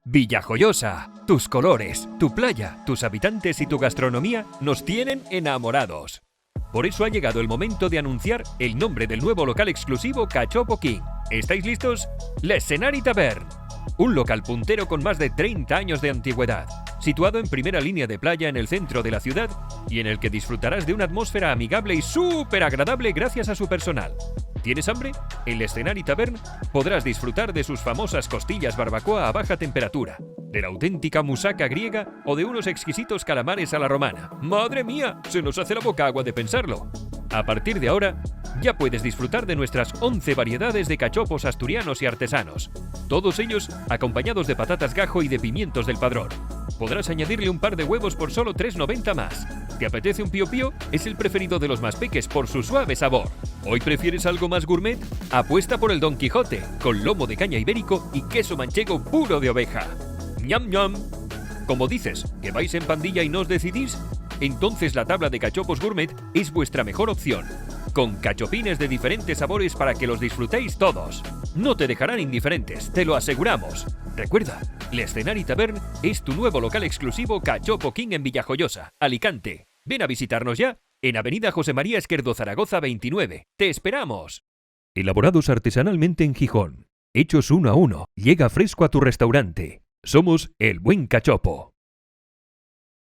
Villajoyosa, tus colores, tu playa, tus habitantes y tu gastronomía nos tienen enamorados. Por eso ha llegado el momento de anunciar el nombre del nuevo local exclusivo Cachopo King. ¿Estáis listos? L'Escenari Tavern. Un local puntero con más de 30 años de antigüedad, situado en primera línea de playa en el centro de la ciudad y en el que disfrutarás de una atmósfera amigable y súper agradable gracias a su personal. ¿Tienes hambre? En l'Escenari Tavern podrás disfrutar de sus famosas costillas barbacoa a baja temperatura, de la auténtica musaca griega o de unos exquisitos calamares a la romana. ¡Madre mía! Se nos hace la boca agua de pensarlo. A partir de ahora, ya puedes disfrutar de nuestras 11 variedades de cachopos asturianos y artesanos, todos ellos acompañados de patatas gajo y de pimientos del Padrón. Podrás añadirle un par de huevos por solo 3,90 más. ¿Te apetece un pío pío? Es el preferido de los más peques por su suave sabor. ¿Hoy prefieres algo más gourmet? Apuesta por el Don Quijote, con lomo de caña ibérico y queso manchego puro de oveja. ¡Ñam, ñam! Como dices, ¿que vais en pandilla y no os decidís? Entonces la tabla de cachopos gourmet es vuestra mejor opción, con cachopines de diferentes sabores para que los disfrutéis todos. No te dejarán indiferentes, te lo aseguramos. Recuerda, l'Escenari Tavern es tu nuevo local exclusivo Cachopo King en Villajoyosa, Alicante. Ven a visitarnos ya en Avenida José María Esquerdo Zaragoza 29. ¡Te esperamos! Elaborados artesanalmente en Gijón, hechos uno a uno, llega fresco a tu restaurante. Somos El Buen Cachopo.